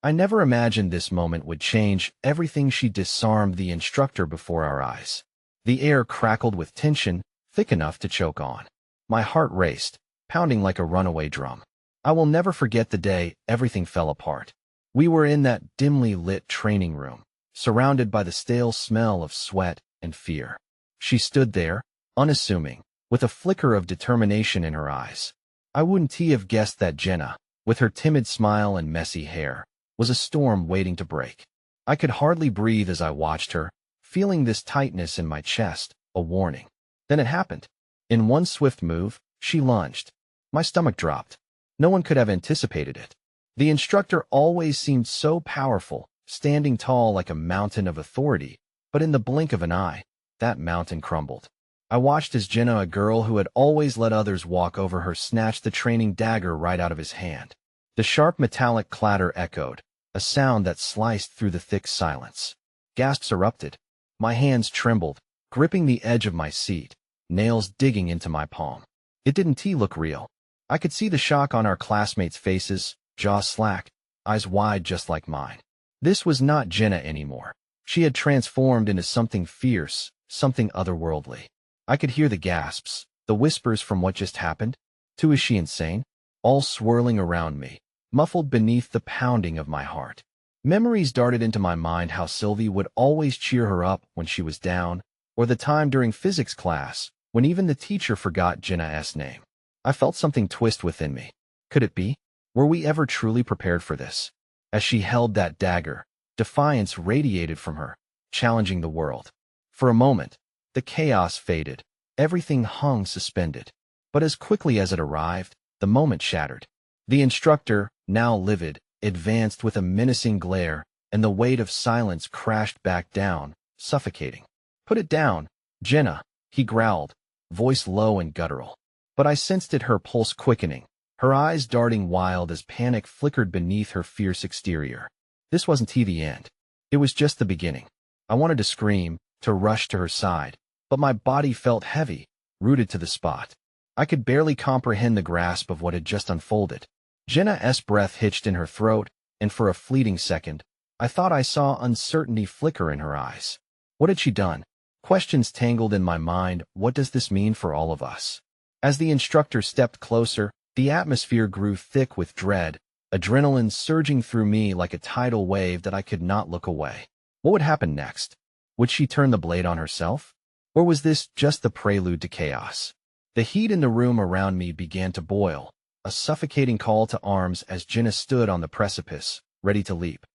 I never imagined this moment would change everything. She disarmed the instructor before our eyes. The air crackled with tension, thick enough to choke on. My heart raced, pounding like a runaway drum. I will never forget the day everything fell apart. We were in that dimly lit training room, surrounded by the stale smell of sweat and fear. She stood there, unassuming, with a flicker of determination in her eyes. I wouldn't have guessed that Jenna, with her timid smile and messy hair, was a storm waiting to break. I could hardly breathe as I watched her, feeling this tightness in my chest, a warning. Then it happened. In one swift move, she lunged. My stomach dropped. No one could have anticipated it. The instructor always seemed so powerful, standing tall like a mountain of authority, but in the blink of an eye, that mountain crumbled. I watched as Jenna, a girl who had always let others walk over her, snatched the training dagger right out of his hand. The sharp metallic clatter echoed, a sound that sliced through the thick silence. Gasps erupted. My hands trembled, gripping the edge of my seat, nails digging into my palm. It didn't look real. I could see the shock on our classmates' faces, jaws slack, eyes wide just like mine. This was not Jenna anymore. She had transformed into something fierce, something otherworldly. I could hear the gasps, the whispers from what just happened. Too, is she insane? All swirling around me, muffled beneath the pounding of my heart. Memories darted into my mind, how Sylvie would always cheer her up when she was down, or the time during physics class when even the teacher forgot Jenna's name. I felt something twist within me. Could it be? Were we ever truly prepared for this? As she held that dagger, defiance radiated from her, challenging the world. For a moment, the chaos faded. Everything hung suspended. But as quickly as it arrived, the moment shattered. The instructor, now livid, advanced with a menacing glare, and the weight of silence crashed back down, suffocating. "Put it down, Jenna," he growled, voice low and guttural. But I sensed it, her pulse quickening, her eyes darting wild as panic flickered beneath her fierce exterior. This wasn't the end. It was just the beginning. I wanted to scream, to rush to her side, but my body felt heavy, rooted to the spot. I could barely comprehend the grasp of what had just unfolded. Jenna's breath hitched in her throat, and for a fleeting second, I thought I saw uncertainty flicker in her eyes. What had she done? Questions tangled in my mind. What does this mean for all of us? As the instructor stepped closer, the atmosphere grew thick with dread, adrenaline surging through me like a tidal wave that I could not look away. What would happen next? Would she turn the blade on herself? Or was this just the prelude to chaos? The heat in the room around me began to boil, a suffocating call to arms as Jenna stood on the precipice, ready to leap.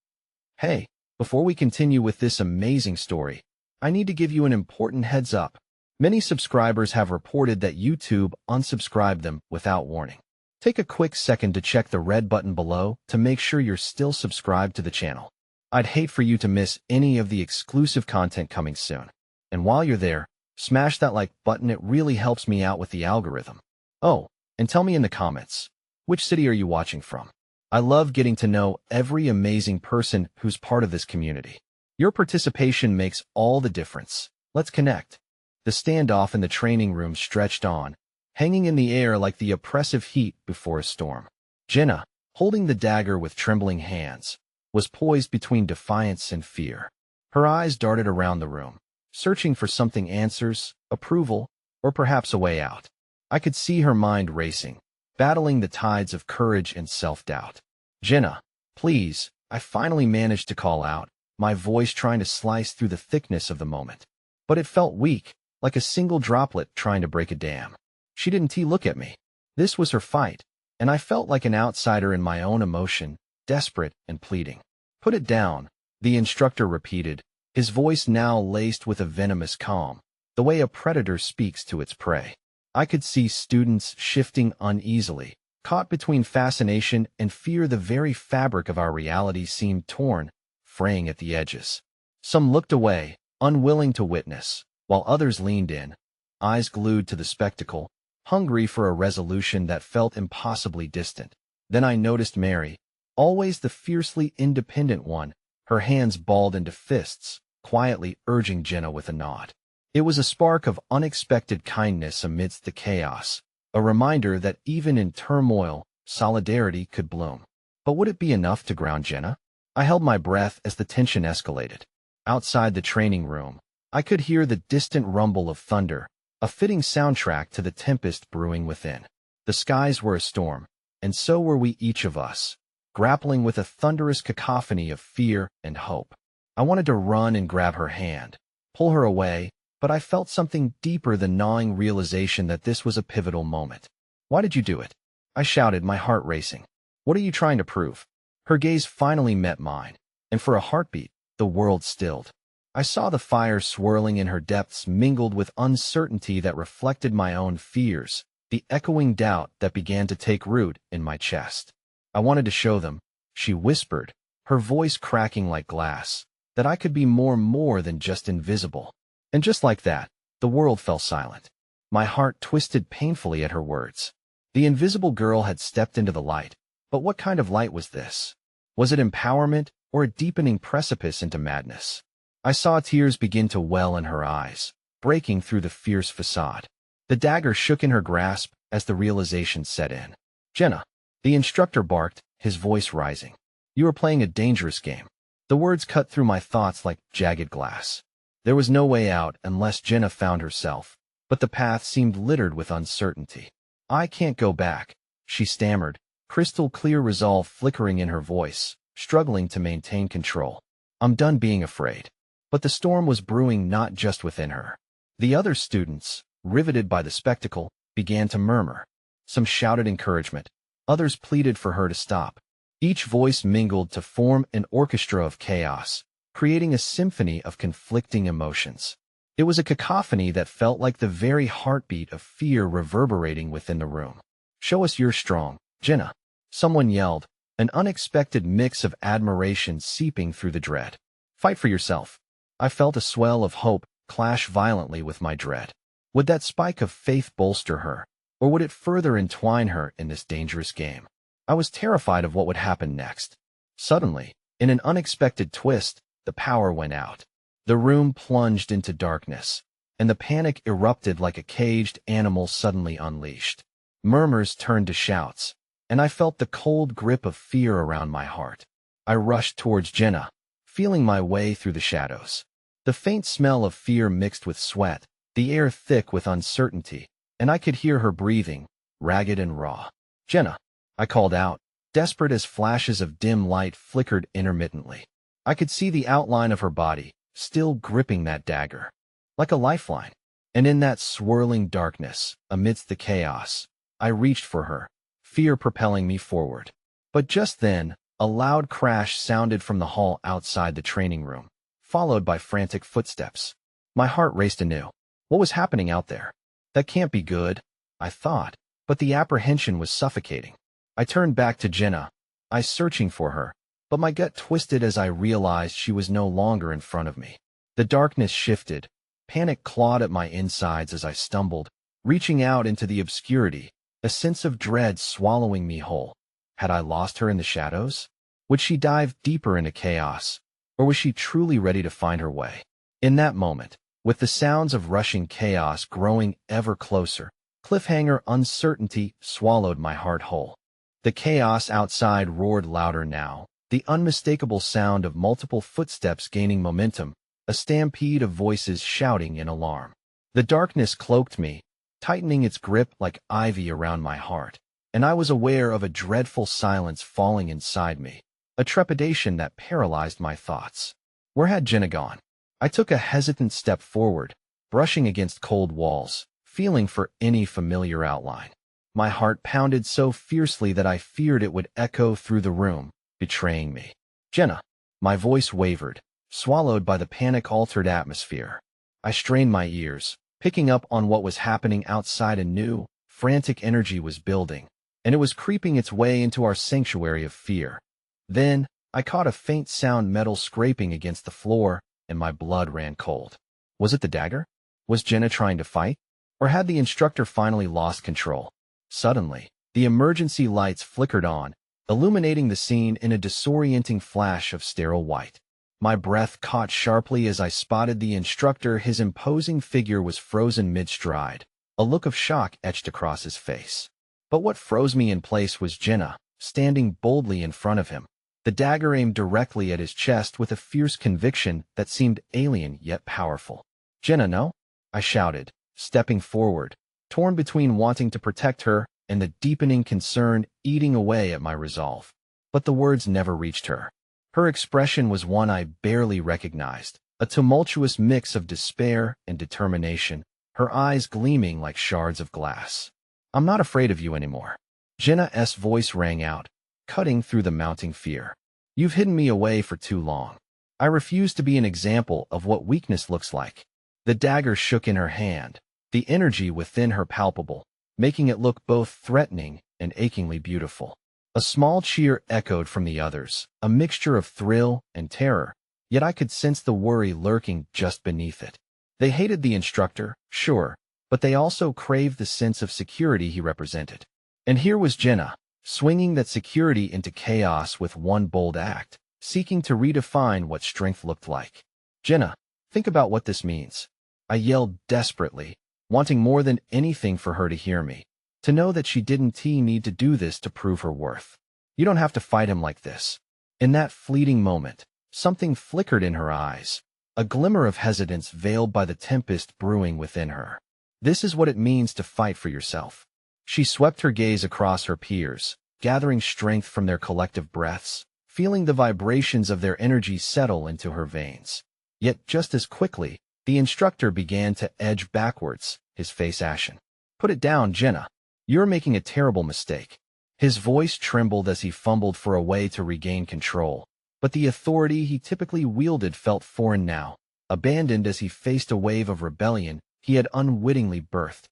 Hey, before we continue with this amazing story, I need to give you an important heads up. Many subscribers have reported that YouTube unsubscribed them without warning. Take a quick second to check the red button below to make sure you're still subscribed to the channel. I'd hate for you to miss any of the exclusive content coming soon. And while you're there, smash that like button. It really helps me out with the algorithm. Oh, and tell me in the comments, which city are you watching from? I love getting to know every amazing person who's part of this community. Your participation makes all the difference. Let's connect. The standoff in the training room stretched on, hanging in the air like the oppressive heat before a storm. Jenna, holding the dagger with trembling hands, was poised between defiance and fear. Her eyes darted around the room, searching for something: answers, approval, or perhaps a way out. I could see her mind racing, battling the tides of courage and self-doubt. "Jenna, please," I finally managed to call out, my voice trying to slice through the thickness of the moment. But it felt weak, like a single droplet trying to break a dam. She didn't look at me. This was her fight, and I felt like an outsider in my own emotion, desperate and pleading. "Put it down," the instructor repeated, his voice now laced with a venomous calm, the way a predator speaks to its prey. I could see students shifting uneasily, caught between fascination and fear. The very fabric of our reality seemed torn, fraying at the edges. Some looked away, unwilling to witness, while others leaned in, eyes glued to the spectacle, hungry for a resolution that felt impossibly distant. Then I noticed Mary, always the fiercely independent one, her hands balled into fists, quietly urging Jenna with a nod. It was a spark of unexpected kindness amidst the chaos, a reminder that even in turmoil, solidarity could bloom. But would it be enough to ground Jenna? I held my breath as the tension escalated. Outside the training room, I could hear the distant rumble of thunder, a fitting soundtrack to the tempest brewing within. The skies were a storm, and so were we, each of us, grappling with a thunderous cacophony of fear and hope. I wanted to run and grab her hand, pull her away, but I felt something deeper than gnawing realization that this was a pivotal moment. "Why did you do it?" I shouted, my heart racing. "What are you trying to prove?" Her gaze finally met mine, and for a heartbeat, the world stilled. I saw the fire swirling in her depths mingled with uncertainty that reflected my own fears, the echoing doubt that began to take root in my chest. "I wanted to show them," she whispered, her voice cracking like glass, "that I could be more than just invisible." And just like that, the world fell silent. My heart twisted painfully at her words. The invisible girl had stepped into the light, but what kind of light was this? Was it empowerment or a deepening precipice into madness? I saw tears begin to well in her eyes, breaking through the fierce facade. The dagger shook in her grasp as the realization set in. "Jenna," the instructor barked, his voice rising. "You are playing a dangerous game." The words cut through my thoughts like jagged glass. There was no way out unless Jenna found herself, but the path seemed littered with uncertainty. "I can't go back," she stammered, crystal clear resolve flickering in her voice, struggling to maintain control. "I'm done being afraid." But the storm was brewing not just within her. The other students, riveted by the spectacle, began to murmur. Some shouted encouragement, others pleaded for her to stop. Each voice mingled to form an orchestra of chaos, creating a symphony of conflicting emotions. It was a cacophony that felt like the very heartbeat of fear reverberating within the room. "Show us you're strong, Jenna," someone yelled, an unexpected mix of admiration seeping through the dread. "Fight for yourself." I felt a swell of hope clash violently with my dread. Would that spike of faith bolster her, or would it further entwine her in this dangerous game? I was terrified of what would happen next. Suddenly, in an unexpected twist, the power went out. The room plunged into darkness, and the panic erupted like a caged animal suddenly unleashed. Murmurs turned to shouts, and I felt the cold grip of fear around my heart. I rushed towards Jenna, feeling my way through the shadows. The faint smell of fear mixed with sweat, the air thick with uncertainty, and I could hear her breathing, ragged and raw. "Jenna," I called out, desperate as flashes of dim light flickered intermittently. I could see the outline of her body, still gripping that dagger, like a lifeline. And in that swirling darkness, amidst the chaos, I reached for her, fear propelling me forward. But just then, a loud crash sounded from the hall outside the training room, followed by frantic footsteps. My heart raced anew. What was happening out there? That can't be good, I thought, but the apprehension was suffocating. I turned back to Jenna, eyes searching for her, but my gut twisted as I realized she was no longer in front of me. The darkness shifted. Panic clawed at my insides as I stumbled, reaching out into the obscurity, a sense of dread swallowing me whole. Had I lost her in the shadows? Would she dive deeper into chaos? Or was she truly ready to find her way? In that moment, with the sounds of rushing chaos growing ever closer, cliffhanger uncertainty swallowed my heart whole. The chaos outside roared louder now, the unmistakable sound of multiple footsteps gaining momentum, a stampede of voices shouting in alarm. The darkness cloaked me, tightening its grip like ivy around my heart, and I was aware of a dreadful silence falling inside me, a trepidation that paralyzed my thoughts. Where had Jenna gone? I took a hesitant step forward, brushing against cold walls, feeling for any familiar outline. My heart pounded so fiercely that I feared it would echo through the room, betraying me. "Jenna." My voice wavered, swallowed by the panic-altered atmosphere. I strained my ears, picking up on what was happening outside. A new, frantic energy was building, and it was creeping its way into our sanctuary of fear. Then, I caught a faint sound, metal scraping against the floor, and my blood ran cold. Was it the dagger? Was Jenna trying to fight? Or had the instructor finally lost control? Suddenly, the emergency lights flickered on, illuminating the scene in a disorienting flash of sterile white. My breath caught sharply as I spotted the instructor. His imposing figure was frozen mid-stride, a look of shock etched across his face. But what froze me in place was Jenna, standing boldly in front of him. the dagger aimed directly at his chest with a fierce conviction that seemed alien yet powerful. "Jenna, no?" I shouted, stepping forward, torn between wanting to protect her and the deepening concern eating away at my resolve. But the words never reached her. Her expression was one I barely recognized, a tumultuous mix of despair and determination, her eyes gleaming like shards of glass. "I'm not afraid of you anymore." Jenna's voice rang out, cutting through the mounting fear. "You've hidden me away for too long. I refuse to be an example of what weakness looks like." The dagger shook in her hand, the energy within her palpable, making it look both threatening and achingly beautiful. A small cheer echoed from the others, a mixture of thrill and terror, yet I could sense the worry lurking just beneath it. They hated the instructor, sure, but they also craved the sense of security he represented. And here was Jenna, swinging that security into chaos with one bold act, seeking to redefine what strength looked like. "Jenna, think about what this means." I yelled desperately, wanting more than anything for her to hear me, to know that she didn't need to do this to prove her worth. "You don't have to fight him like this." In that fleeting moment, something flickered in her eyes, a glimmer of hesitance veiled by the tempest brewing within her. "This is what it means to fight for yourself." She swept her gaze across her peers, gathering strength from their collective breaths, feeling the vibrations of their energy settle into her veins. Yet just as quickly, the instructor began to edge backwards, his face ashen. "Put it down, Jenna. You're making a terrible mistake." His voice trembled as he fumbled for a way to regain control, but the authority he typically wielded felt foreign now, abandoned as he faced a wave of rebellion he had unwittingly birthed.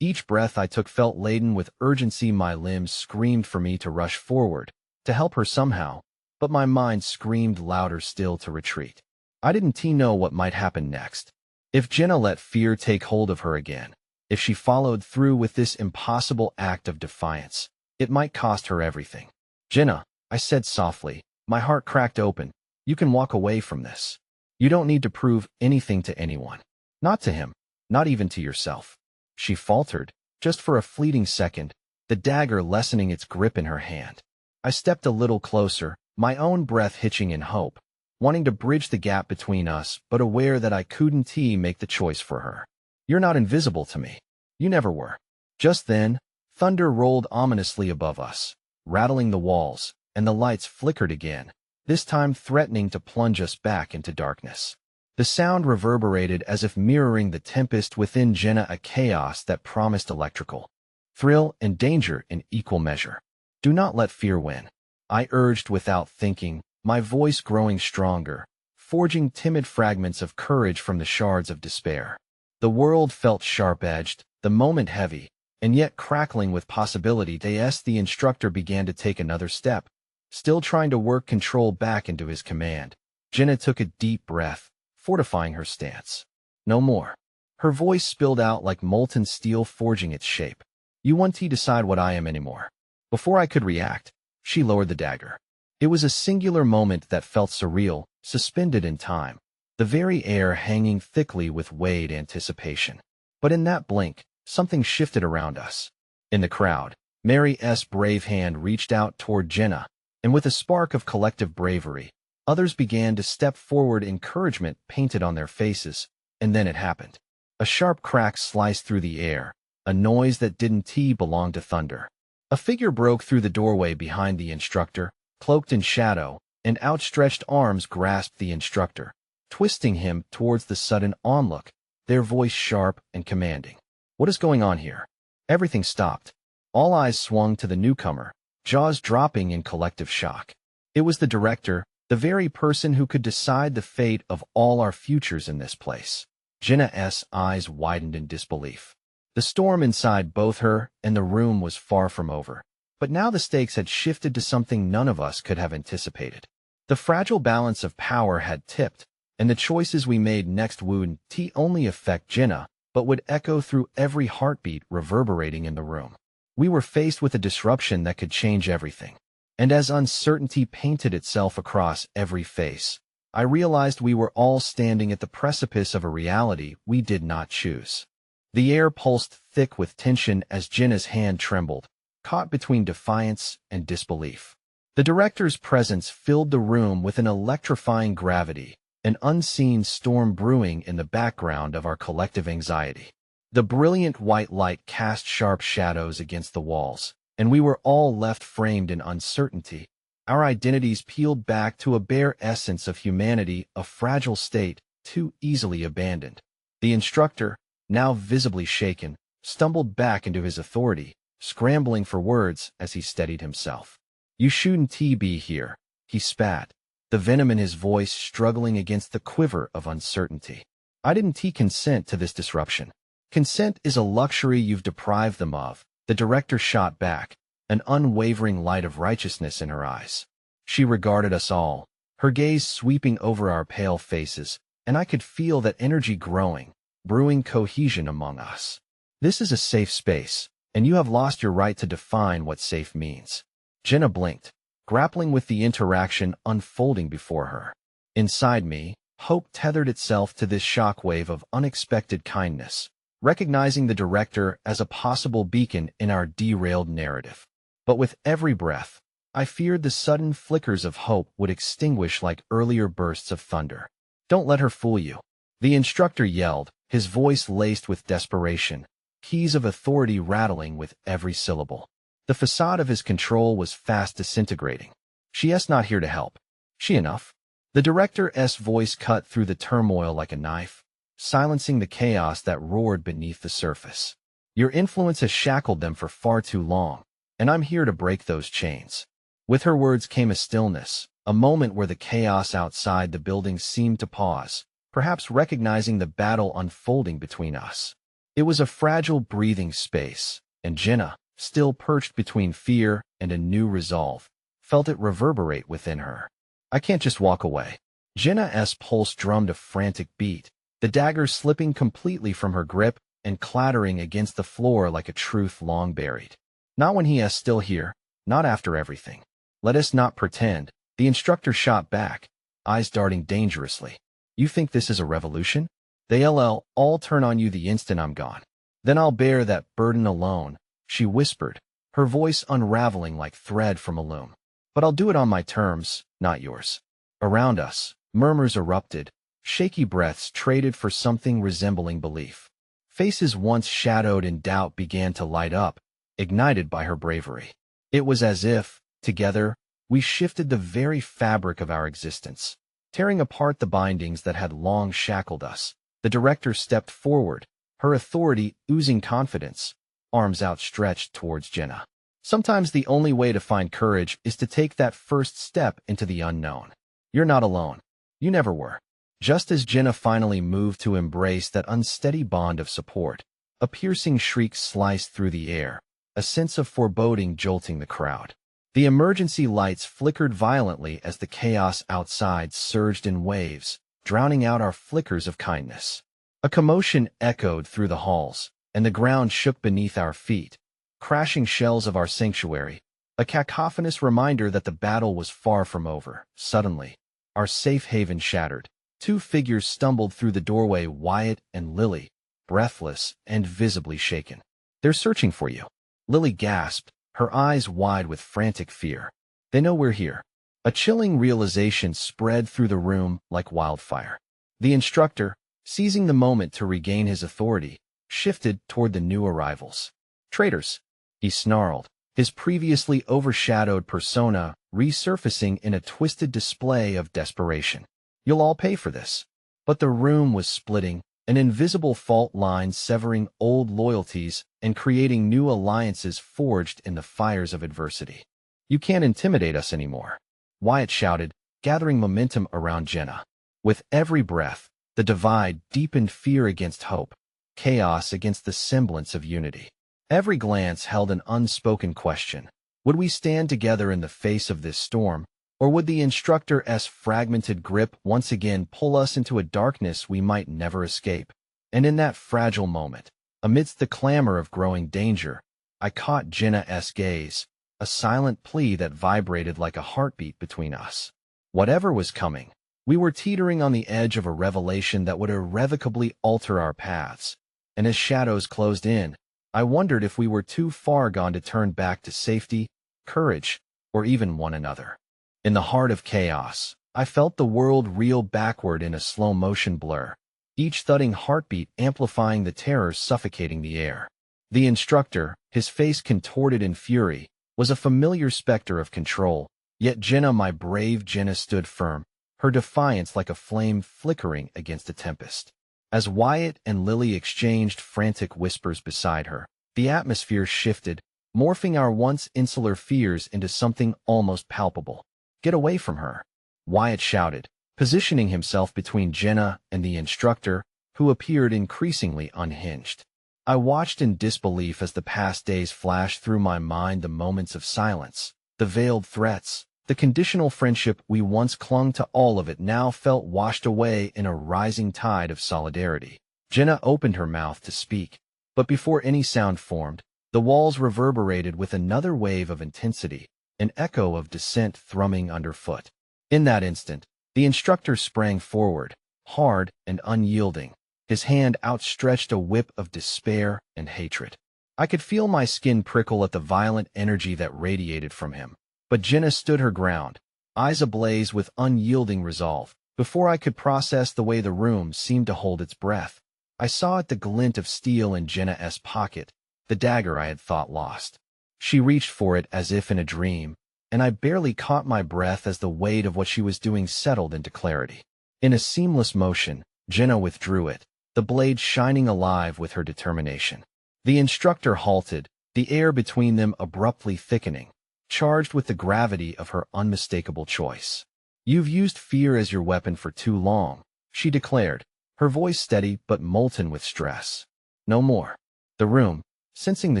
Each breath I took felt laden with urgency. My limbs screamed for me to rush forward, to help her somehow, but my mind screamed louder still to retreat. I didn't know what might happen next. If Jenna let fear take hold of her again, if she followed through with this impossible act of defiance, it might cost her everything. "Jenna," I said softly, my heart cracked open, "you can walk away from this. You don't need to prove anything to anyone. Not to him, not even to yourself." She faltered, just for a fleeting second, the dagger lessening its grip in her hand. I stepped a little closer, my own breath hitching in hope, wanting to bridge the gap between us, but aware that I couldn't make the choice for her. "You're not invisible to me. You never were." Just then, thunder rolled ominously above us, rattling the walls, and the lights flickered again, this time threatening to plunge us back into darkness. The sound reverberated as if mirroring the tempest within Jenna, a chaos that promised electrical thrill and danger in equal measure. "Do not let fear win," I urged without thinking, my voice growing stronger, forging timid fragments of courage from the shards of despair. The world felt sharp-edged, the moment heavy, and yet crackling with possibility. The instructor began to take another step, still trying to work control back into his command. Jenna took a deep breath, fortifying her stance. "No more." Her voice spilled out like molten steel forging its shape. "You won't decide what I am anymore." Before I could react, she lowered the dagger. It was a singular moment that felt surreal, suspended in time, the very air hanging thickly with weighted anticipation. But in that blink, something shifted around us. In the crowd, Mary's brave hand reached out toward Jenna, and with a spark of collective bravery, others began to step forward, encouragement painted on their faces, and then it happened. A sharp crack sliced through the air, a noise that didn't belong to thunder. A figure broke through the doorway behind the instructor, cloaked in shadow, and outstretched arms grasped the instructor, twisting him towards the sudden onlook, their voice sharp and commanding. "What is going on here?" Everything stopped. All eyes swung to the newcomer, jaws dropping in collective shock. It was the director, the very person who could decide the fate of all our futures in this place. Jenna's eyes widened in disbelief. The storm inside both her and the room was far from over. But now the stakes had shifted to something none of us could have anticipated. The fragile balance of power had tipped, and the choices we made next wouldn't only affect Jenna, but would echo through every heartbeat reverberating in the room. We were faced with a disruption that could change everything. And as uncertainty painted itself across every face, I realized we were all standing at the precipice of a reality we did not choose. The air pulsed thick with tension as Jenna's hand trembled, caught between defiance and disbelief. The director's presence filled the room with an electrifying gravity, an unseen storm brewing in the background of our collective anxiety. The brilliant white light cast sharp shadows against the walls, and we were all left framed in uncertainty, our identities peeled back to a bare essence of humanity, a fragile state, too easily abandoned. The instructor, now visibly shaken, stumbled back into his authority, scrambling for words as he steadied himself. "You shouldn't be here," he spat, the venom in his voice struggling against the quiver of uncertainty. "I didn't consent to this disruption. Consent is a luxury you've deprived them of," the director shot back, an unwavering light of righteousness in her eyes. She regarded us all, her gaze sweeping over our pale faces, and I could feel that energy growing, brewing cohesion among us. "This is a safe space, and you have lost your right to define what safe means." Jenna blinked, grappling with the interaction unfolding before her. Inside me, hope tethered itself to this shockwave of unexpected kindness, recognizing the director as a possible beacon in our derailed narrative. But with every breath, I feared the sudden flickers of hope would extinguish like earlier bursts of thunder. "Don't let her fool you," the instructor yelled, his voice laced with desperation, keys of authority rattling with every syllable. The facade of his control was fast disintegrating. "She's not here to help. She enough?" The director's voice cut through the turmoil like a knife, silencing the chaos that roared beneath the surface. "Your influence has shackled them for far too long, and I'm here to break those chains." With her words came a stillness, a moment where the chaos outside the building seemed to pause, perhaps recognizing the battle unfolding between us. It was a fragile breathing space, and Jenna, still perched between fear and a new resolve, felt it reverberate within her. "I can't just walk away." Jenna's pulse drummed a frantic beat, the dagger slipping completely from her grip and clattering against the floor like a truth long buried. "Not when he is still here, not after everything." "Let us not pretend," the instructor shot back, eyes darting dangerously. "You think this is a revolution? They'll all turn on you the instant I'm gone. Then I'll bear that burden alone," she whispered, her voice unraveling like thread from a loom. "But I'll do it on my terms, not yours." Around us, murmurs erupted, shaky breaths traded for something resembling belief. Faces once shadowed in doubt began to light up, ignited by her bravery. It was as if, together, we shifted the very fabric of our existence. Tearing apart the bindings that had long shackled us, the director stepped forward, her authority oozing confidence, arms outstretched towards Jenna. "Sometimes the only way to find courage is to take that first step into the unknown. You're not alone. You never were." Just as Jenna finally moved to embrace that unsteady bond of support, a piercing shriek sliced through the air, a sense of foreboding jolting the crowd. The emergency lights flickered violently as the chaos outside surged in waves, drowning out our flickers of kindness. A commotion echoed through the halls, and the ground shook beneath our feet, crashing shells of our sanctuary, a cacophonous reminder that the battle was far from over. Suddenly, our safe haven shattered. Two figures stumbled through the doorway, Wyatt and Lily, breathless and visibly shaken. "They're searching for you," Lily gasped, her eyes wide with frantic fear. "They know we're here." A chilling realization spread through the room like wildfire. The instructor, seizing the moment to regain his authority, shifted toward the new arrivals. "Traitors," he snarled, his previously overshadowed persona resurfacing in a twisted display of desperation. "You'll all pay for this." But the room was splitting, an invisible fault line severing old loyalties and creating new alliances forged in the fires of adversity. "You can't intimidate us anymore," Wyatt shouted, gathering momentum around Jenna. With every breath, the divide deepened, fear against hope, chaos against the semblance of unity. Every glance held an unspoken question. Would we stand together in the face of this storm, or would the instructor's fragmented grip once again pull us into a darkness we might never escape? And in that fragile moment, amidst the clamor of growing danger, I caught Jenna's gaze, a silent plea that vibrated like a heartbeat between us. Whatever was coming, we were teetering on the edge of a revelation that would irrevocably alter our paths. And as shadows closed in, I wondered if we were too far gone to turn back to safety, courage, or even one another. In the heart of chaos, I felt the world reel backward in a slow-motion blur, each thudding heartbeat amplifying the terror suffocating the air. The instructor, his face contorted in fury, was a familiar specter of control, yet Jenna, my brave Jenna, stood firm, her defiance like a flame flickering against a tempest. As Wyatt and Lily exchanged frantic whispers beside her, the atmosphere shifted, morphing our once insular fears into something almost palpable. "Get away from her," Wyatt shouted, positioning himself between Jenna and the instructor, who appeared increasingly unhinged. I watched in disbelief as the past days flashed through my mind, the moments of silence, the veiled threats, the conditional friendship we once clung to. All of it now felt washed away in a rising tide of solidarity. Jenna opened her mouth to speak, but before any sound formed, the walls reverberated with another wave of intensity, an echo of dissent thrumming underfoot. In that instant, the instructor sprang forward, hard and unyielding, his hand outstretched, a whip of despair and hatred. I could feel my skin prickle at the violent energy that radiated from him. But Jenna stood her ground, eyes ablaze with unyielding resolve. Before I could process the way the room seemed to hold its breath, I saw it, the glint of steel in Jenna's pocket, the dagger I had thought lost. She reached for it as if in a dream, and I barely caught my breath as the weight of what she was doing settled into clarity. In a seamless motion, Jenna withdrew it, the blade shining alive with her determination. The instructor halted, the air between them abruptly thickening, charged with the gravity of her unmistakable choice. "You've used fear as your weapon for too long," she declared, her voice steady but molten with stress. "No more." The room, sensing the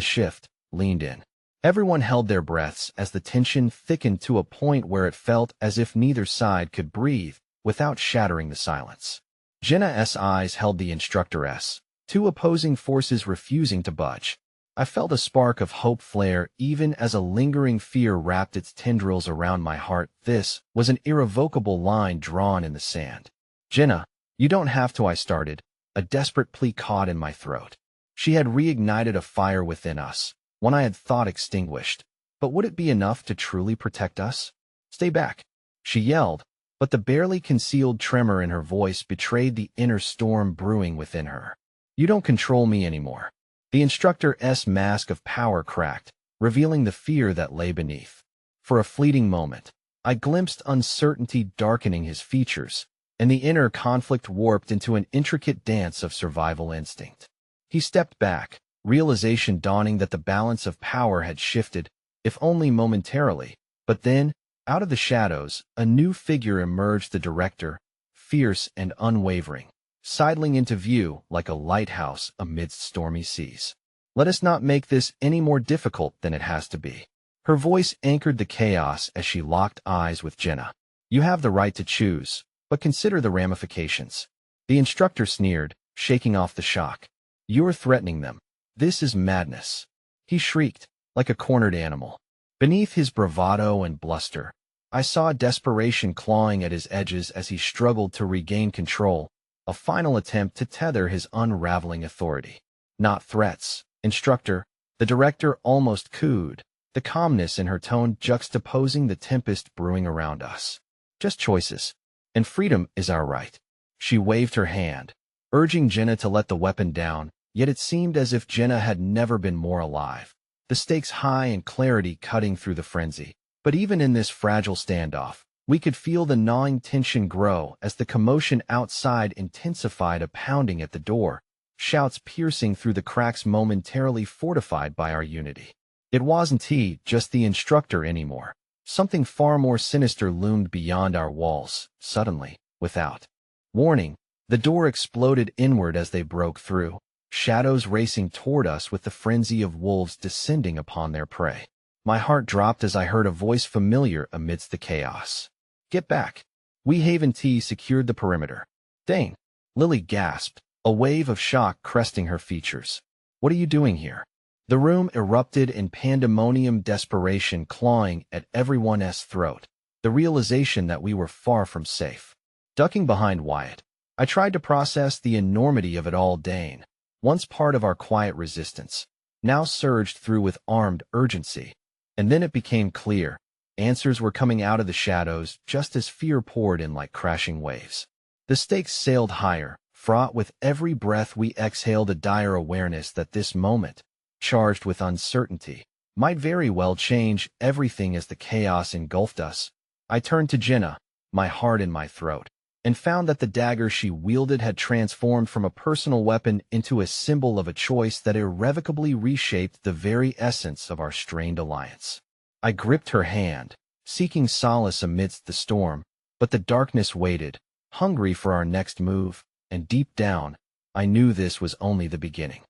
shift, leaned in. Everyone held their breaths as the tension thickened to a point where it felt as if neither side could breathe without shattering the silence. Jenna's eyes held the instructor's, two opposing forces refusing to budge. I felt a spark of hope flare even as a lingering fear wrapped its tendrils around my heart. This was an irrevocable line drawn in the sand. "Jenna, you don't have to," I started, a desperate plea caught in my throat. She had reignited a fire within us, one I had thought extinguished. But would it be enough to truly protect us? "Stay back," she yelled, but the barely concealed tremor in her voice betrayed the inner storm brewing within her. "You don't control me anymore." The instructor's mask of power cracked, revealing the fear that lay beneath. For a fleeting moment, I glimpsed uncertainty darkening his features, and the inner conflict warped into an intricate dance of survival instinct. He stepped back, realization dawning that the balance of power had shifted, if only momentarily. But then, out of the shadows, a new figure emerged, the director, fierce and unwavering, sidling into view like a lighthouse amidst stormy seas. "Let us not make this any more difficult than it has to be." Her voice anchored the chaos as she locked eyes with Jenna. "You have the right to choose, but consider the ramifications." The instructor sneered, shaking off the shock. "You're threatening them. This is madness." He shrieked, like a cornered animal. Beneath his bravado and bluster, I saw desperation clawing at his edges as he struggled to regain control, a final attempt to tether his unraveling authority. "Not threats, instructor," the director almost cooed, the calmness in her tone juxtaposing the tempest brewing around us. "Just choices. And freedom is our right." She waved her hand, urging Jenna to let the weapon down, yet it seemed as if Jenna had never been more alive. The stakes high and clarity cutting through the frenzy. But even in this fragile standoff, we could feel the gnawing tension grow as the commotion outside intensified, a pounding at the door, shouts piercing through the cracks momentarily fortified by our unity. It wasn't he, just the instructor anymore. Something far more sinister loomed beyond our walls. Suddenly, without warning, the door exploded inward as they broke through, shadows racing toward us with the frenzy of wolves descending upon their prey. My heart dropped as I heard a voice familiar amidst the chaos. "Get back." We Haven T secured the perimeter. "Dane," Lily gasped, a wave of shock cresting her features. "What are you doing here?" The room erupted in pandemonium, desperation clawing at everyone's throat, the realization that we were far from safe. Ducking behind Wyatt, I tried to process the enormity of it all. Dane, once part of our quiet resistance, now surged through with armed urgency. And then it became clear. Answers were coming out of the shadows just as fear poured in like crashing waves. The stakes sailed higher, fraught with every breath we exhaled, a dire awareness that this moment, charged with uncertainty, might very well change everything. As the chaos engulfed us, I turned to Jenna, my heart in my throat, and found that the dagger she wielded had transformed from a personal weapon into a symbol of a choice that irrevocably reshaped the very essence of our strained alliance. I gripped her hand, seeking solace amidst the storm, but the darkness waited, hungry for our next move, and deep down, I knew this was only the beginning.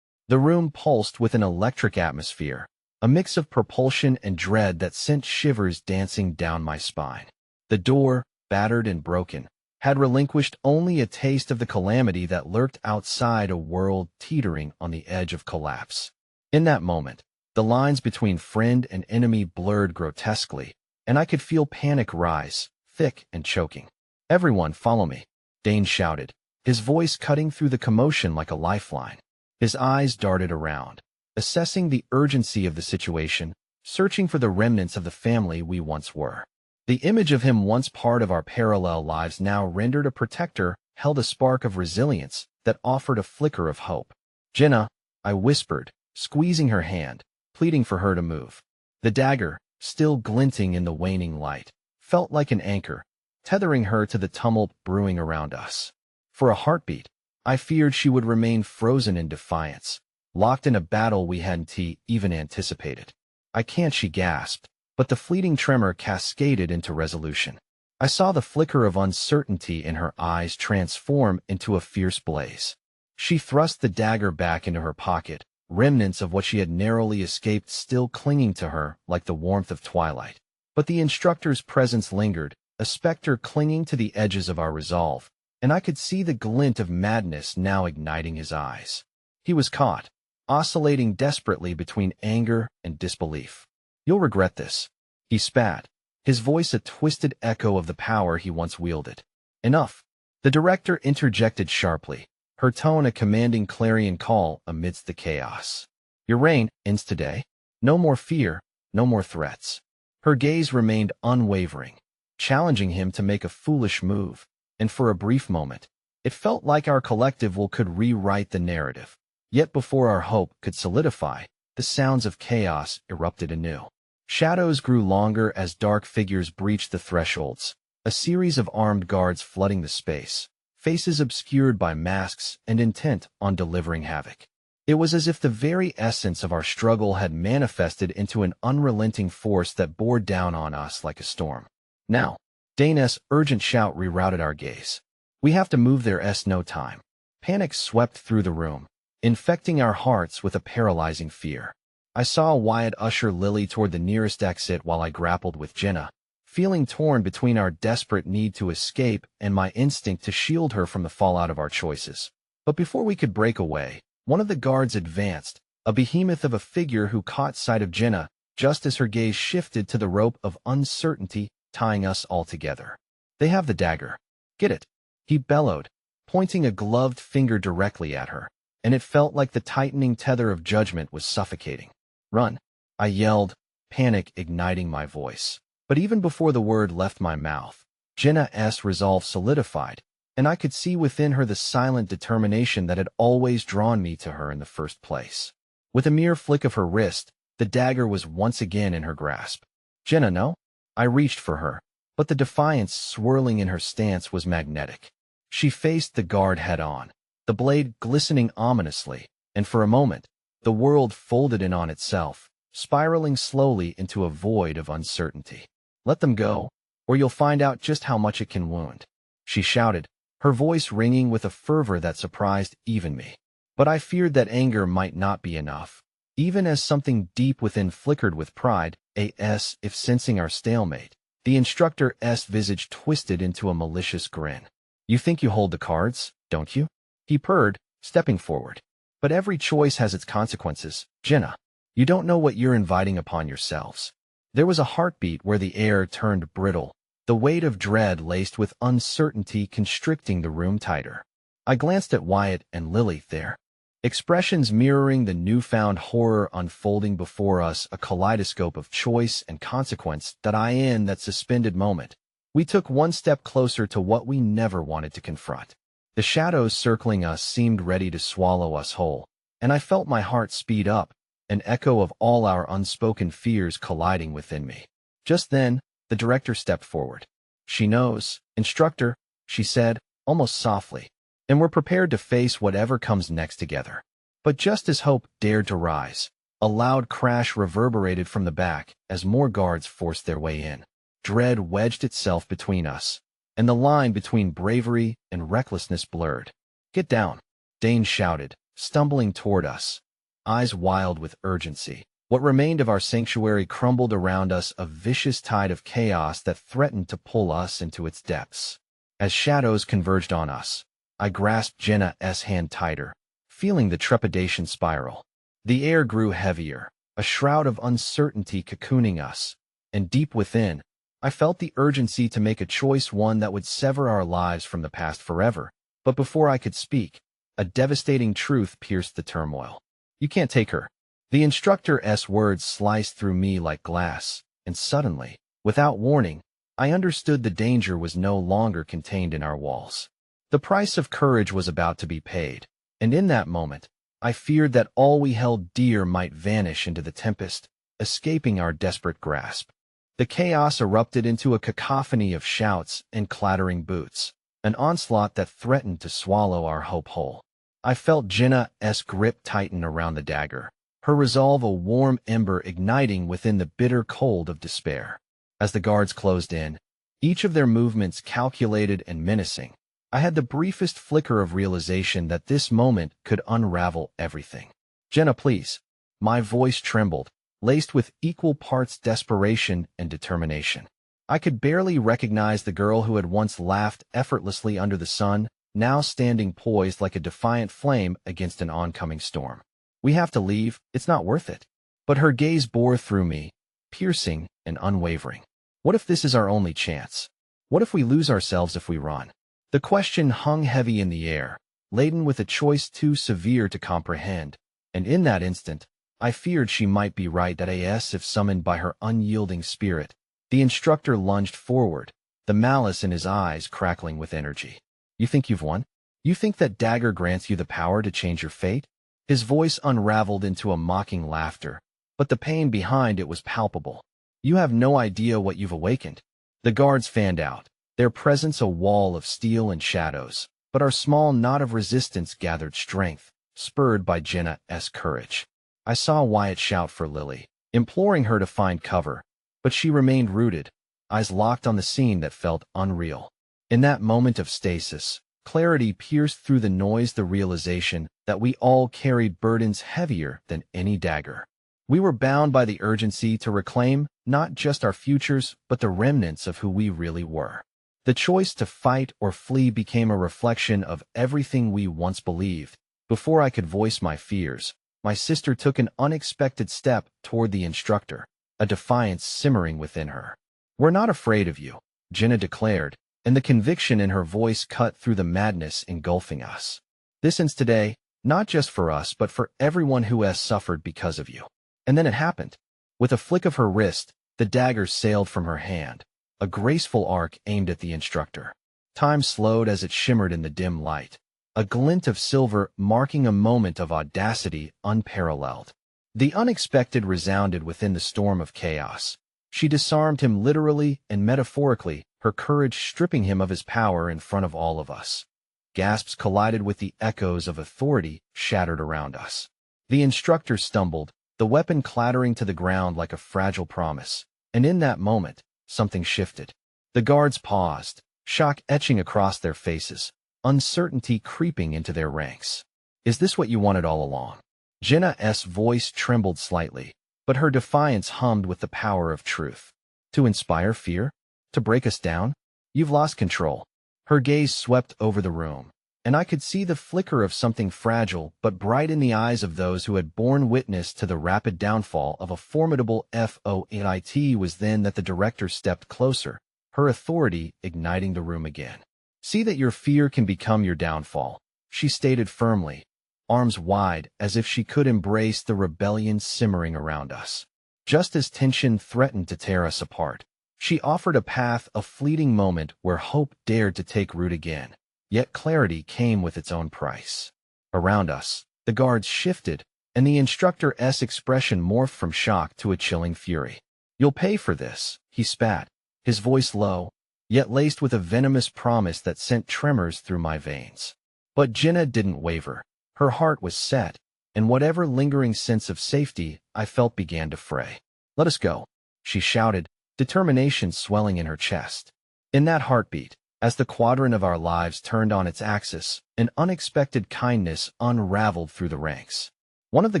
The room pulsed with an electric atmosphere, a mix of propulsion and dread that sent shivers dancing down my spine. The door, battered and broken, had relinquished only a taste of the calamity that lurked outside, a world teetering on the edge of collapse. In that moment, the lines between friend and enemy blurred grotesquely, and I could feel panic rise, thick and choking. "Everyone follow me," Dane shouted, his voice cutting through the commotion like a lifeline. His eyes darted around, assessing the urgency of the situation, searching for the remnants of the family we once were. The image of him, once part of our parallel lives, now rendered a protector, held a spark of resilience that offered a flicker of hope. "Jenna," I whispered, squeezing her hand, pleading for her to move. The dagger, still glinting in the waning light, felt like an anchor, tethering her to the tumult brewing around us. For a heartbeat, I feared she would remain frozen in defiance, locked in a battle we hadn't even anticipated. "I can't," she gasped, but the fleeting tremor cascaded into resolution. I saw the flicker of uncertainty in her eyes transform into a fierce blaze. She thrust the dagger back into her pocket, remnants of what she had narrowly escaped still clinging to her like the warmth of twilight. But the instructor's presence lingered, a specter clinging to the edges of our resolve, and I could see the glint of madness now igniting his eyes. He was caught, oscillating desperately between anger and disbelief. "You'll regret this," he spat, his voice a twisted echo of the power he once wielded. "Enough," the director interjected sharply, her tone a commanding clarion call amidst the chaos. "Your reign ends today. No more fear, no more threats." Her gaze remained unwavering, challenging him to make a foolish move, and for a brief moment, it felt like our collective will could rewrite the narrative. Yet before our hope could solidify, the sounds of chaos erupted anew. Shadows grew longer as dark figures breached the thresholds, a series of armed guards flooding the space, faces obscured by masks and intent on delivering havoc. It was as if the very essence of our struggle had manifested into an unrelenting force that bore down on us like a storm. "Now," Dane's urgent shout rerouted our gaze. "We have to move, there's no time." Panic swept through the room, infecting our hearts with a paralyzing fear. I saw Wyatt usher Lily toward the nearest exit while I grappled with Jenna, feeling torn between our desperate need to escape and my instinct to shield her from the fallout of our choices. But before we could break away, one of the guards advanced, a behemoth of a figure who caught sight of Jenna just as her gaze shifted to the rope of uncertainty tying us all together. "They have the dagger. Get it," he bellowed, pointing a gloved finger directly at her, and it felt like the tightening tether of judgment was suffocating. "Run," I yelled, panic igniting my voice. But even before the word left my mouth, Jenna's resolve solidified, and I could see within her the silent determination that had always drawn me to her in the first place. With a mere flick of her wrist, the dagger was once again in her grasp. "Jenna, no?" I reached for her, but the defiance swirling in her stance was magnetic. She faced the guard head-on, the blade glistening ominously, and for a moment, the world folded in on itself, spiraling slowly into a void of uncertainty. "Let them go, or you'll find out just how much it can wound," she shouted, her voice ringing with a fervor that surprised even me. But I feared that anger might not be enough, even as something deep within flickered with pride, if sensing our stalemate. The instructor's visage twisted into a malicious grin. "You think you hold the cards, don't you?" he purred, stepping forward. "But every choice has its consequences, Jenna. You don't know what you're inviting upon yourselves." There was a heartbeat where the air turned brittle, the weight of dread laced with uncertainty constricting the room tighter. I glanced at Wyatt and Lily there. expressions mirroring the newfound horror unfolding before us, a kaleidoscope of choice and consequence. In that suspended moment, we took one step closer to what we never wanted to confront. The shadows circling us seemed ready to swallow us whole, and I felt my heart speed up, an echo of all our unspoken fears colliding within me. Just then, the director stepped forward. "She knows, Instructor," she said, almost softly, "and we're prepared to face whatever comes next together." But just as hope dared to rise, a loud crash reverberated from the back as more guards forced their way in. Dread wedged itself between us, and the line between bravery and recklessness blurred. "Get down," Dane shouted, stumbling toward us, eyes wild with urgency. What remained of our sanctuary crumbled around us, a vicious tide of chaos that threatened to pull us into its depths. As shadows converged on us, I grasped Jenna's hand tighter, feeling the trepidation spiral. The air grew heavier, a shroud of uncertainty cocooning us, and deep within, I felt the urgency to make a choice, one that would sever our lives from the past forever. But before I could speak, a devastating truth pierced the turmoil. "You can't take her." The instructor's words sliced through me like glass, and suddenly, without warning, I understood the danger was no longer contained in our walls. The price of courage was about to be paid, and in that moment, I feared that all we held dear might vanish into the tempest, escaping our desperate grasp. The chaos erupted into a cacophony of shouts and clattering boots, an onslaught that threatened to swallow our hope whole. I felt Jenna's grip tighten around the dagger, her resolve a warm ember igniting within the bitter cold of despair. As the guards closed in, each of their movements calculated and menacing, I had the briefest flicker of realization that this moment could unravel everything. "Jenna, please." My voice trembled, laced with equal parts desperation and determination. I could barely recognize the girl who had once laughed effortlessly under the sun, now standing poised like a defiant flame against an oncoming storm. "We have to leave, it's not worth it." But her gaze bore through me, piercing and unwavering. "What if this is our only chance? What if we lose ourselves if we run?" The question hung heavy in the air, laden with a choice too severe to comprehend, and in that instant, I feared she might be right. If summoned by her unyielding spirit, the instructor lunged forward, the malice in his eyes crackling with energy. "You think you've won? You think that dagger grants you the power to change your fate?" His voice unraveled into a mocking laughter, but the pain behind it was palpable. "You have no idea what you've awakened." The guards fanned out, their presence a wall of steel and shadows, but our small knot of resistance gathered strength, spurred by Jenna's courage. I saw Wyatt shout for Lily, imploring her to find cover, but she remained rooted, eyes locked on the scene that felt unreal. In that moment of stasis, clarity pierced through the noise, the realization that we all carried burdens heavier than any dagger. We were bound by the urgency to reclaim not just our futures, but the remnants of who we really were. The choice to fight or flee became a reflection of everything we once believed. Before I could voice my fears, my sister took an unexpected step toward the instructor, a defiance simmering within her. "We're not afraid of you," Jenna declared, and the conviction in her voice cut through the madness engulfing us. "This ends today, not just for us but for everyone who has suffered because of you." And then it happened. With a flick of her wrist, the dagger sailed from her hand, a graceful arc aimed at the instructor. Time slowed as it shimmered in the dim light, a glint of silver marking a moment of audacity unparalleled. The unexpected resounded within the storm of chaos. She disarmed him literally and metaphorically, her courage stripping him of his power in front of all of us. Gasps collided with the echoes of authority shattered around us. The instructor stumbled, the weapon clattering to the ground like a fragile promise, and in that moment, something shifted. The guards paused, shock etching across their faces, uncertainty creeping into their ranks. "Is this what you wanted all along?" Jenna's voice trembled slightly, but her defiance hummed with the power of truth. "To inspire fear? To break us down? You've lost control." Her gaze swept over the room, and I could see the flicker of something fragile but bright in the eyes of those who had borne witness to the rapid downfall of a formidable foe. It was then that the director stepped closer, her authority igniting the room again. "See that your fear can become your downfall," she stated firmly. arms wide as if she could embrace the rebellion simmering around us. Just as tension threatened to tear us apart, she offered a path, a fleeting moment where hope dared to take root again. Yet clarity came with its own price. Around us, the guards shifted, and the instructor's expression morphed from shock to a chilling fury. "You'll pay for this," he spat, his voice low, yet laced with a venomous promise that sent tremors through my veins. But Jenna didn't waver. Her heart was set, and whatever lingering sense of safety I felt began to fray. "Let us go," she shouted, determination swelling in her chest. In that heartbeat, as the quadrant of our lives turned on its axis, an unexpected kindness unraveled through the ranks. One of the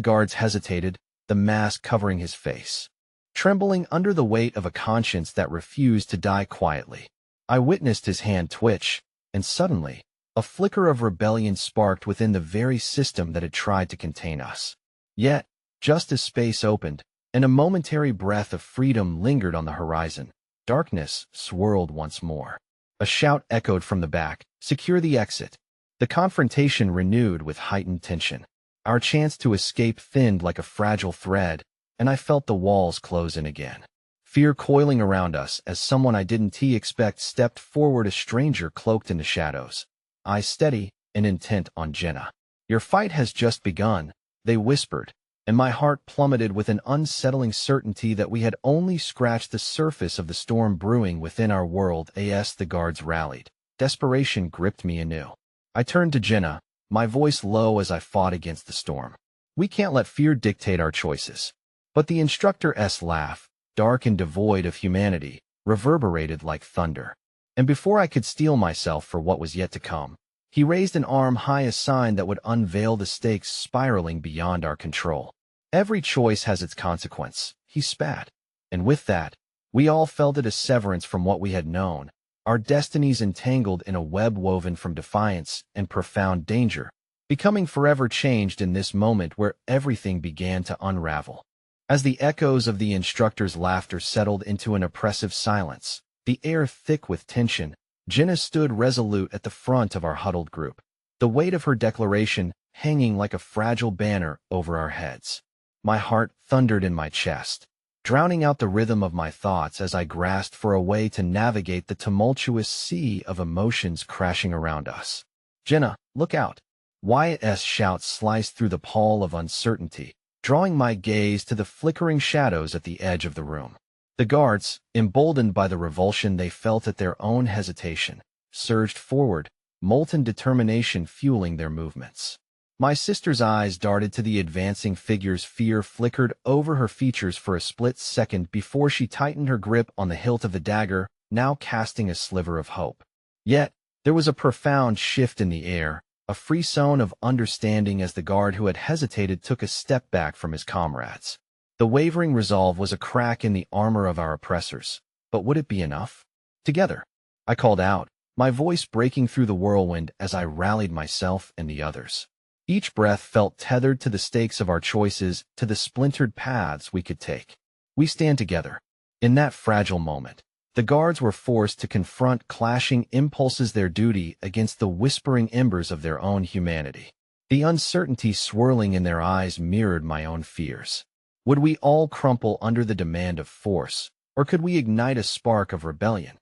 guards hesitated, the mask covering his face, trembling under the weight of a conscience that refused to die quietly. I witnessed his hand twitch, and suddenly, a flicker of rebellion sparked within the very system that had tried to contain us. Yet, just as space opened, and a momentary breath of freedom lingered on the horizon, darkness swirled once more. A shout echoed from the back, "Secure the exit." The confrontation renewed with heightened tension. Our chance to escape thinned like a fragile thread, and I felt the walls close in again. Fear coiling around us as someone I didn't expect stepped forward, a stranger cloaked in the shadows. Eyes steady and intent on Jenna. "Your fight has just begun," they whispered, and my heart plummeted with an unsettling certainty that we had only scratched the surface of the storm brewing within our world. As the guards rallied, desperation gripped me anew. I turned to Jenna, my voice low as I fought against the storm. "We can't let fear dictate our choices." But the instructor's laugh, dark and devoid of humanity, reverberated like thunder. And before I could steel myself for what was yet to come, he raised an arm high, a sign that would unveil the stakes spiraling beyond our control. "Every choice has its consequence," he spat. And with that, we all felt it, a severance from what we had known, our destinies entangled in a web woven from defiance and profound danger, becoming forever changed in this moment where everything began to unravel. As the echoes of the instructor's laughter settled into an oppressive silence, the air thick with tension, Jenna stood resolute at the front of our huddled group, the weight of her declaration hanging like a fragile banner over our heads. My heart thundered in my chest, drowning out the rhythm of my thoughts as I grasped for a way to navigate the tumultuous sea of emotions crashing around us. "Jenna, look out!" Wyatt's shout sliced through the pall of uncertainty, drawing my gaze to the flickering shadows at the edge of the room. The guards, emboldened by the revulsion they felt at their own hesitation, surged forward, molten determination fueling their movements. My sister's eyes darted to the advancing figures. Fear flickered over her features for a split second before she tightened her grip on the hilt of the dagger, now casting a sliver of hope. Yet, there was a profound shift in the air, a frisson of understanding as the guard who had hesitated took a step back from his comrades. The wavering resolve was a crack in the armor of our oppressors, but would it be enough? "Together," I called out, my voice breaking through the whirlwind as I rallied myself and the others. Each breath felt tethered to the stakes of our choices, to the splintered paths we could take. "We stand together." In that fragile moment, the guards were forced to confront clashing impulses, their duty against the whispering embers of their own humanity. The uncertainty swirling in their eyes mirrored my own fears. Would we all crumple under the demand of force, or could we ignite a spark of rebellion?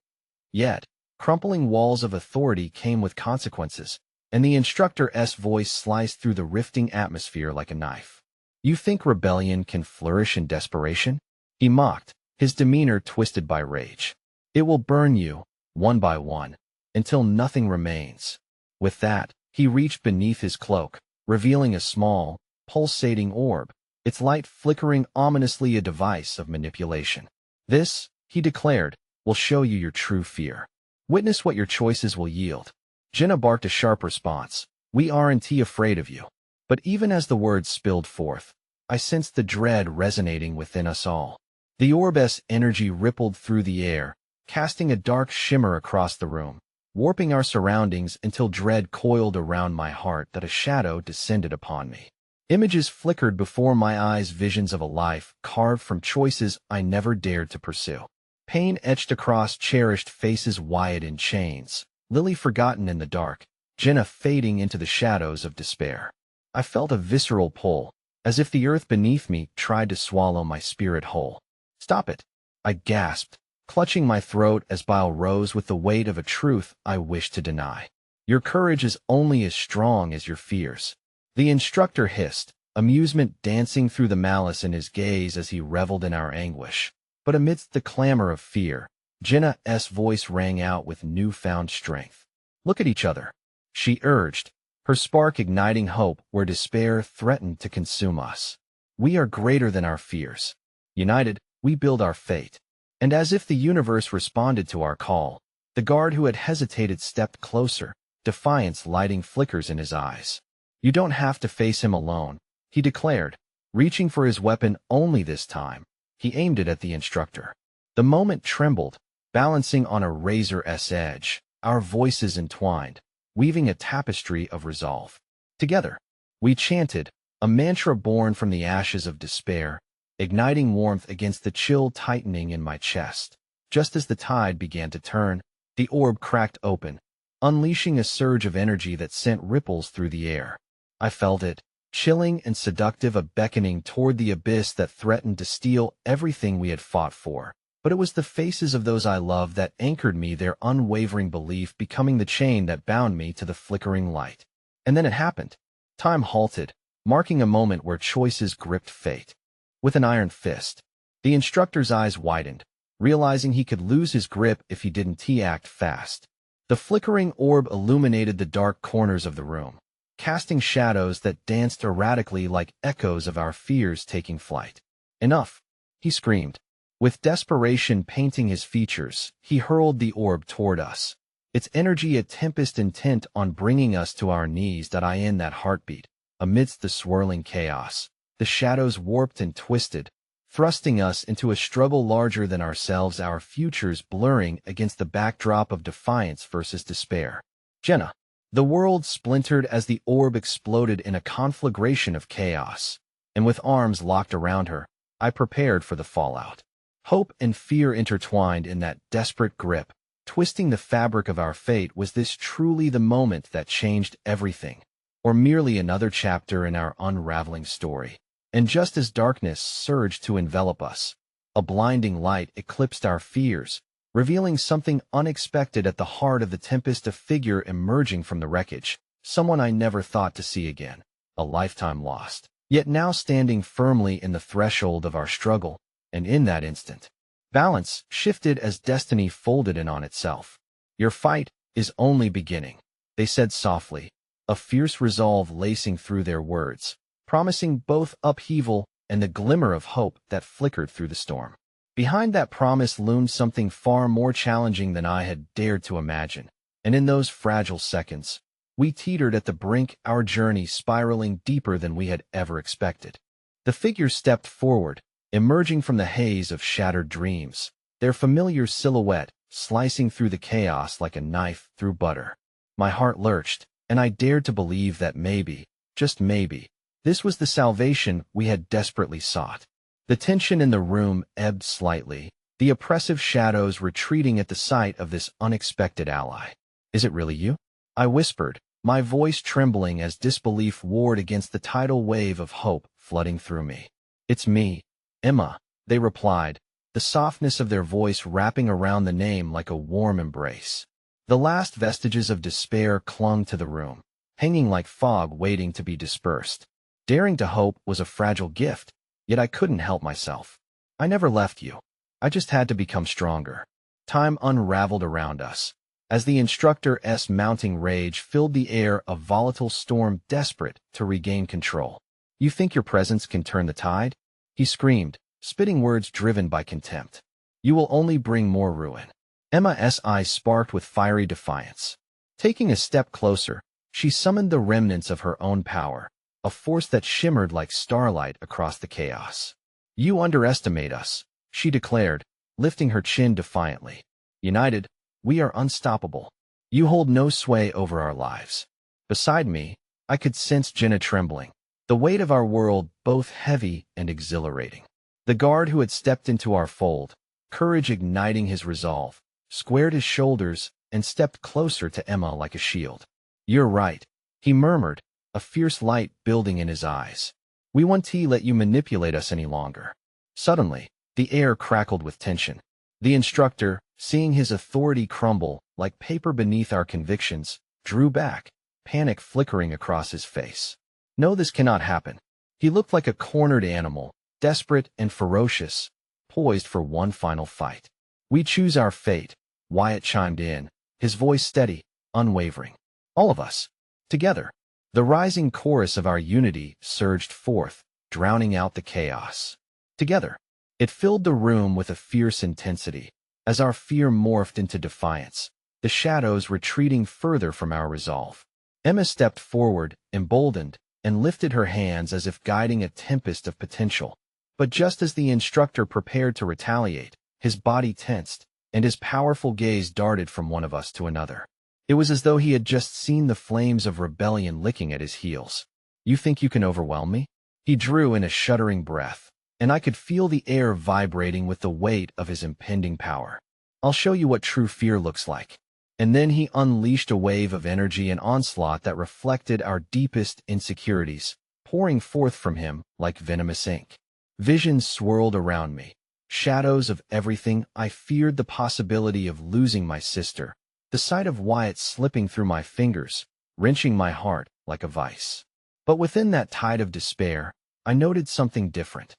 Yet, crumpling walls of authority came with consequences, and the instructor's voice sliced through the rifting atmosphere like a knife. "You think rebellion can flourish in desperation?" He mocked, his demeanor twisted by rage. "It will burn you, one by one, until nothing remains." With that, he reached beneath his cloak, revealing a small, pulsating orb, its light flickering ominously, a device of manipulation. "This," he declared, "will show you your true fear. Witness what your choices will yield." Jenna barked a sharp response. "We aren't afraid of you." But even as the words spilled forth, I sensed the dread resonating within us all. The orb's energy rippled through the air, casting a dark shimmer across the room, warping our surroundings until dread coiled around my heart that a shadow descended upon me. Images flickered before my eyes, visions of a life carved from choices I never dared to pursue. Pain etched across cherished faces, Wyatt in chains, Lily forgotten in the dark, Jenna fading into the shadows of despair. I felt a visceral pull, as if the earth beneath me tried to swallow my spirit whole. "Stop it," I gasped, clutching my throat as bile rose with the weight of a truth I wished to deny. "Your courage is only as strong as your fears." The instructor hissed, amusement dancing through the malice in his gaze as he reveled in our anguish. But amidst the clamor of fear, Jenna's voice rang out with newfound strength. "Look at each other," she urged, her spark igniting hope where despair threatened to consume us. "We are greater than our fears. United, we build our fate." And as if the universe responded to our call, the guard who had hesitated stepped closer, defiance lighting flickers in his eyes. "You don't have to face him alone," he declared, reaching for his weapon only this time. He aimed it at the instructor. The moment trembled, balancing on a razor's edge, our voices entwined, weaving a tapestry of resolve. Together, we chanted, a mantra born from the ashes of despair, igniting warmth against the chill tightening in my chest. Just as the tide began to turn, the orb cracked open, unleashing a surge of energy that sent ripples through the air. I felt it, chilling and seductive, a beckoning toward the abyss that threatened to steal everything we had fought for. But it was the faces of those I loved that anchored me, their unwavering belief becoming the chain that bound me to the flickering light. And then it happened. Time halted, marking a moment where choices gripped fate. With an iron fist, the instructor's eyes widened, realizing he could lose his grip if he didn't act fast. The flickering orb illuminated the dark corners of the room, casting shadows that danced erratically like echoes of our fears taking flight. "Enough!" he screamed. With desperation painting his features, he hurled the orb toward us, its energy a tempest intent on bringing us to our knees. In that heartbeat, amidst the swirling chaos, the shadows warped and twisted, thrusting us into a struggle larger than ourselves, our futures blurring against the backdrop of defiance versus despair. "Jenna!" The world splintered as the orb exploded in a conflagration of chaos, and with arms locked around her, I prepared for the fallout. Hope and fear intertwined in that desperate grip, twisting the fabric of our fate. Was this truly the moment that changed everything, or merely another chapter in our unraveling story? And just as darkness surged to envelop us, a blinding light eclipsed our fears, revealing something unexpected at the heart of the tempest, a figure emerging from the wreckage, someone I never thought to see again, a lifetime lost, yet now standing firmly in the threshold of our struggle. And in that instant, balance shifted as destiny folded in on itself. "Your fight is only beginning," they said softly, a fierce resolve lacing through their words, promising both upheaval and the glimmer of hope that flickered through the storm. Behind that promise loomed something far more challenging than I had dared to imagine, and in those fragile seconds, we teetered at the brink, our journey spiraling deeper than we had ever expected. The figure stepped forward, emerging from the haze of shattered dreams, their familiar silhouette slicing through the chaos like a knife through butter. My heart lurched, and I dared to believe that maybe, just maybe, this was the salvation we had desperately sought. The tension in the room ebbed slightly, the oppressive shadows retreating at the sight of this unexpected ally. "Is it really you?" I whispered, my voice trembling as disbelief warred against the tidal wave of hope flooding through me. "It's me, Emma," they replied, the softness of their voice wrapping around the name like a warm embrace. The last vestiges of despair clung to the room, hanging like fog waiting to be dispersed. Daring to hope was a fragile gift, yet I couldn't help myself. "I never left you. I just had to become stronger." Time unraveled around us, as the instructor's mounting rage filled the air, a volatile storm desperate to regain control. "You think your presence can turn the tide?" he screamed, spitting words driven by contempt. "You will only bring more ruin." Emma's eyes sparked with fiery defiance. Taking a step closer, she summoned the remnants of her own power, a force that shimmered like starlight across the chaos. "You underestimate us," she declared, lifting her chin defiantly. "United, we are unstoppable. You hold no sway over our lives." Beside me, I could sense Jenna trembling, the weight of our world both heavy and exhilarating. The guard who had stepped into our fold, courage igniting his resolve, squared his shoulders and stepped closer to Emma like a shield. "You're right," he murmured, a fierce light building in his eyes. We won't let you manipulate us any longer. Suddenly, the air crackled with tension. The instructor, seeing his authority crumble like paper beneath our convictions, drew back, panic flickering across his face. No, this cannot happen. He looked like a cornered animal, desperate and ferocious, poised for one final fight. We choose our fate, Wyatt chimed in, his voice steady, unwavering. All of us. Together. The rising chorus of our unity surged forth, drowning out the chaos. Together. It filled the room with a fierce intensity, as our fear morphed into defiance, the shadows retreating further from our resolve. Emma stepped forward, emboldened, and lifted her hands as if guiding a tempest of potential. But just as the instructor prepared to retaliate, his body tensed, and his powerful gaze darted from one of us to another. It was as though he had just seen the flames of rebellion licking at his heels. You think you can overwhelm me? He drew in a shuddering breath, and I could feel the air vibrating with the weight of his impending power. I'll show you what true fear looks like. And then he unleashed a wave of energy and onslaught that reflected our deepest insecurities, pouring forth from him like venomous ink. Visions swirled around me, shadows of everything I feared, the possibility of losing my sister, the sight of Wyatt slipping through my fingers, wrenching my heart like a vice. But within that tide of despair, I noted something different.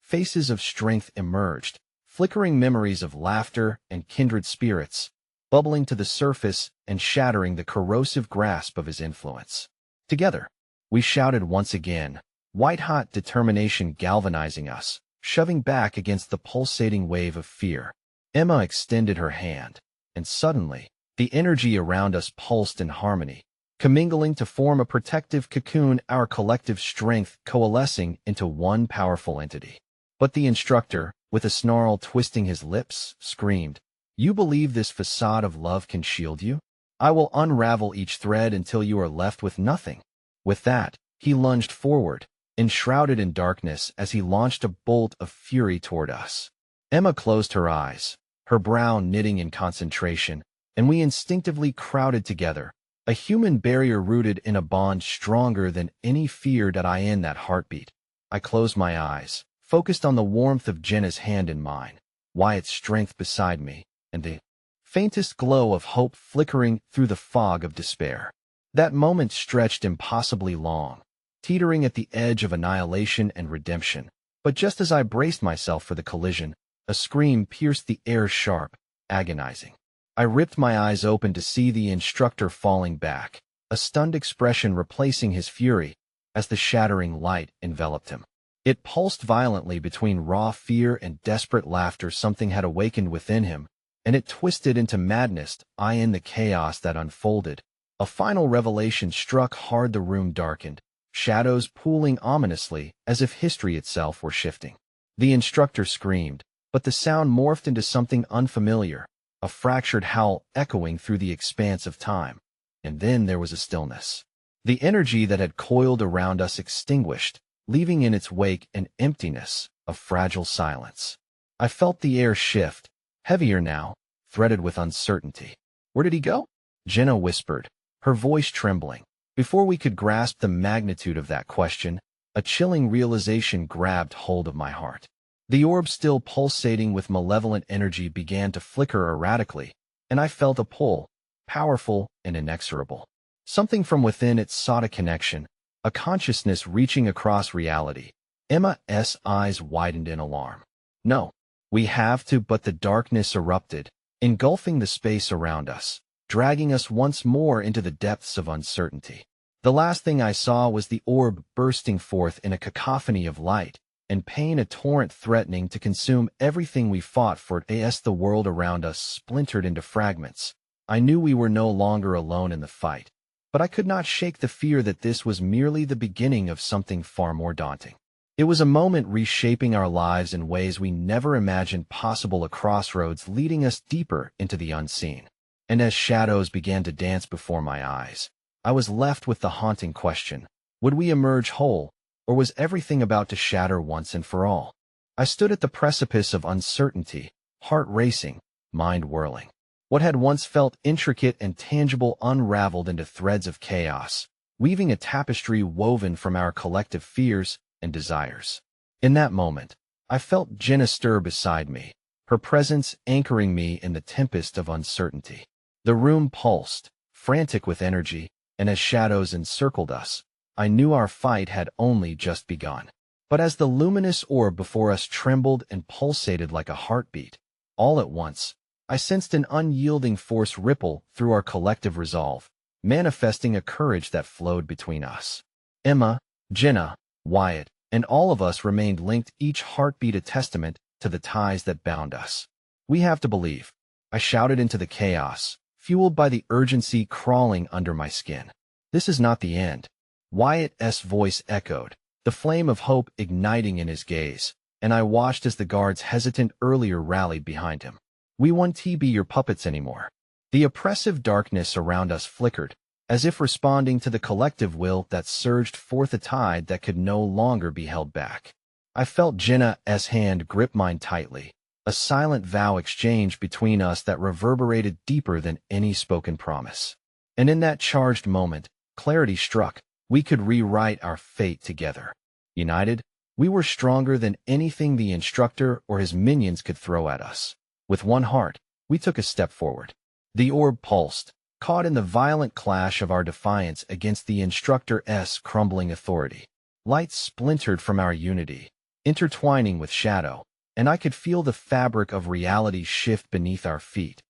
Faces of strength emerged, flickering memories of laughter and kindred spirits, bubbling to the surface and shattering the corrosive grasp of his influence. Together, we shouted once again, white-hot determination galvanizing us, shoving back against the pulsating wave of fear. Emma extended her hand, and suddenly, the energy around us pulsed in harmony, commingling to form a protective cocoon, our collective strength coalescing into one powerful entity. But the instructor, with a snarl twisting his lips, screamed, "You believe this facade of love can shield you? I will unravel each thread until you are left with nothing." With that, he lunged forward, enshrouded in darkness as he launched a bolt of fury toward us. Emma closed her eyes, her brow knitting in concentration, and we instinctively crowded together, a human barrier rooted in a bond stronger than any fear that I in that heartbeat. I closed my eyes, focused on the warmth of Jenna's hand in mine, Wyatt's strength beside me, and the faintest glow of hope flickering through the fog of despair. That moment stretched impossibly long, teetering at the edge of annihilation and redemption. But just as I braced myself for the collision, a scream pierced the air sharp, agonizing. I ripped my eyes open to see the instructor falling back, a stunned expression replacing his fury, as the shattering light enveloped him. It pulsed violently between raw fear and desperate laughter. Something had awakened within him, and it twisted into madness, in the chaos that unfolded. A final revelation struck hard. The room darkened, shadows pooling ominously as if history itself were shifting. The instructor screamed, but the sound morphed into something unfamiliar, a fractured howl echoing through the expanse of time. And then there was a stillness. The energy that had coiled around us extinguished, leaving in its wake an emptiness, a fragile silence. I felt the air shift, heavier now, threaded with uncertainty. "Where did he go?" Jenna whispered, her voice trembling. Before we could grasp the magnitude of that question, a chilling realization grabbed hold of my heart. The orb, still pulsating with malevolent energy, began to flicker erratically, and I felt a pull, powerful and inexorable. Something from within it sought a connection, a consciousness reaching across reality. Emma's eyes widened in alarm. "No, we have to," but the darkness erupted, engulfing the space around us, dragging us once more into the depths of uncertainty. The last thing I saw was the orb bursting forth in a cacophony of light and pain, a torrent threatening to consume everything we fought for. As the world around us splintered into fragments, I knew we were no longer alone in the fight, but I could not shake the fear that this was merely the beginning of something far more daunting. It was a moment reshaping our lives in ways we never imagined possible, a crossroads leading us deeper into the unseen. And as shadows began to dance before my eyes, I was left with the haunting question: would we emerge whole, or was everything about to shatter once and for all? I stood at the precipice of uncertainty, heart racing, mind whirling. What had once felt intricate and tangible unraveled into threads of chaos, weaving a tapestry woven from our collective fears and desires. In that moment, I felt Jenna stir beside me, her presence anchoring me in the tempest of uncertainty. The room pulsed, frantic with energy, and as shadows encircled us, I knew our fight had only just begun. But as the luminous orb before us trembled and pulsated like a heartbeat, all at once, I sensed an unyielding force ripple through our collective resolve, manifesting a courage that flowed between us. Emma, Jenna, Wyatt, and all of us remained linked, each heartbeat a testament to the ties that bound us. "We have to believe," I shouted into the chaos, fueled by the urgency crawling under my skin. "This is not the end." Wyatt's voice echoed, the flame of hope igniting in his gaze, and I watched as the guards hesitant earlier rallied behind him. "We won't be your puppets anymore." The oppressive darkness around us flickered, as if responding to the collective will that surged forth, a tide that could no longer be held back. I felt Jenna's hand grip mine tightly, a silent vow exchanged between us that reverberated deeper than any spoken promise. And in that charged moment, clarity struck. We could rewrite our fate together. United, we were stronger than anything the instructor or his minions could throw at us. With one heart, we took a step forward. The orb pulsed, caught in the violent clash of our defiance against the instructor's crumbling authority. Light splintered from our unity, intertwining with shadow, and I could feel the fabric of reality shift beneath our feet.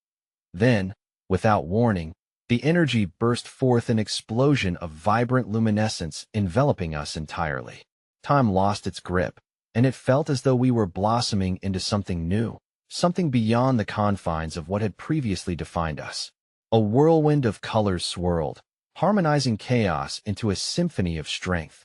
Then, without warning, the energy burst forth, an explosion of vibrant luminescence enveloping us entirely. Time lost its grip, and it felt as though we were blossoming into something new, something beyond the confines of what had previously defined us. A whirlwind of colors swirled, harmonizing chaos into a symphony of strength.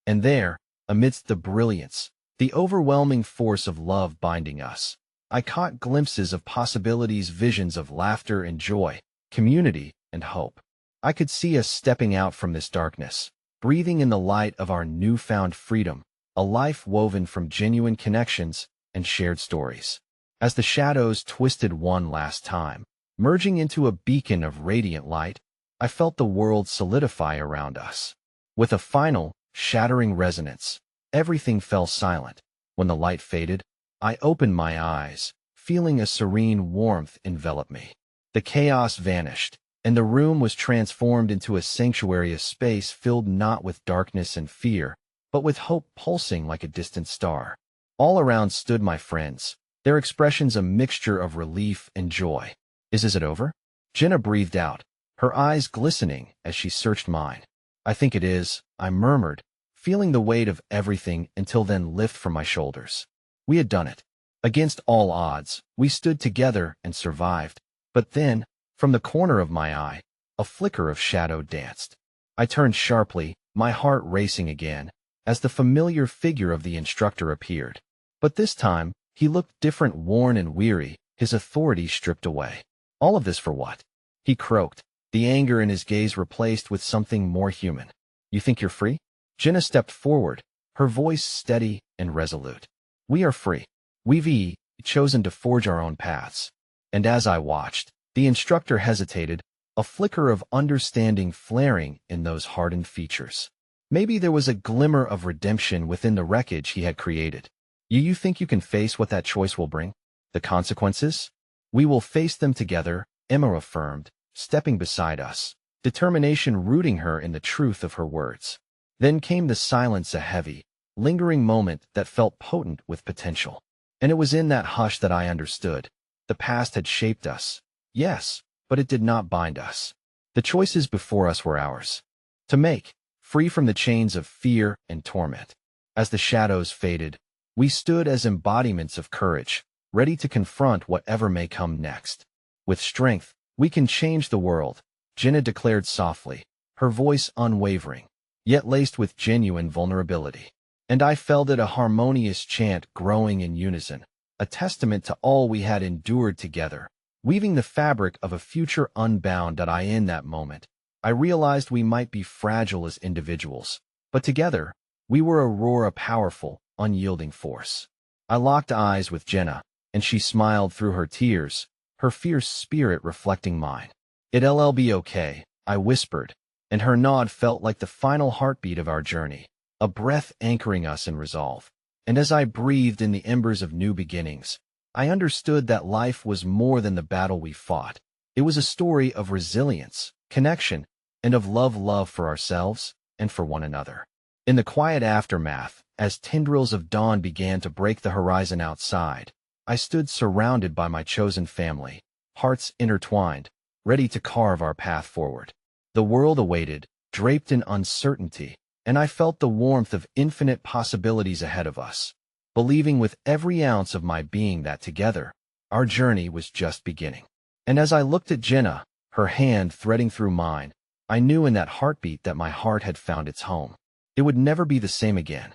And there, amidst the brilliance, the overwhelming force of love binding us, I caught glimpses of possibilities, visions of laughter and joy, community and hope. I could see us stepping out from this darkness, breathing in the light of our newfound freedom, a life woven from genuine connections and shared stories. As the shadows twisted one last time, merging into a beacon of radiant light, I felt the world solidify around us. With a final, shattering resonance, everything fell silent. When the light faded, I opened my eyes, feeling a serene warmth envelop me. The chaos vanished, and the room was transformed into a sanctuary, a space filled not with darkness and fear, but with hope pulsing like a distant star. All around stood my friends, their expressions a mixture of relief and joy. Is it over?" Jenna breathed out, her eyes glistening as she searched mine. "I think it is," I murmured, feeling the weight of everything until then lift from my shoulders. We had done it. Against all odds, we stood together and survived. But then, from the corner of my eye, a flicker of shadow danced. I turned sharply, my heart racing again, as the familiar figure of the instructor appeared. But this time, he looked different, worn and weary, his authority stripped away. "All of this for what?" he croaked, the anger in his gaze replaced with something more human. "You think you're free?" Jenna stepped forward, her voice steady and resolute. "We are free. We've chosen to forge our own paths." And as I watched, the instructor hesitated, a flicker of understanding flaring in those hardened features. Maybe there was a glimmer of redemption within the wreckage he had created. You think you can face what that choice will bring? The consequences? "We will face them together," Emma affirmed, stepping beside us, determination rooting her in the truth of her words. Then came the silence, a heavy, lingering moment that felt potent with potential. And it was in that hush that I understood. The past had shaped us, yes, but it did not bind us. The choices before us were ours to make, free from the chains of fear and torment. As the shadows faded, we stood as embodiments of courage, ready to confront whatever may come next. "With strength, we can change the world," Jenna declared softly, her voice unwavering, yet laced with genuine vulnerability. And I felt it, a harmonious chant growing in unison, a testament to all we had endured together, weaving the fabric of a future unbound. In that moment, I realized we might be fragile as individuals, but together, we were a roar, a powerful, unyielding force. I locked eyes with Jenna, and she smiled through her tears, her fierce spirit reflecting mine. "It'll be okay," I whispered, and her nod felt like the final heartbeat of our journey, a breath anchoring us in resolve. And as I breathed in the embers of new beginnings, I understood that life was more than the battle we fought. It was a story of resilience, connection, and of love for ourselves and for one another. In the quiet aftermath, as tendrils of dawn began to break the horizon outside, I stood surrounded by my chosen family, hearts intertwined, ready to carve our path forward. The world awaited, draped in uncertainty, and I felt the warmth of infinite possibilities ahead of us, believing with every ounce of my being that together, our journey was just beginning. And as I looked at Jenna, her hand threading through mine, I knew in that heartbeat that my heart had found its home. It would never be the same again.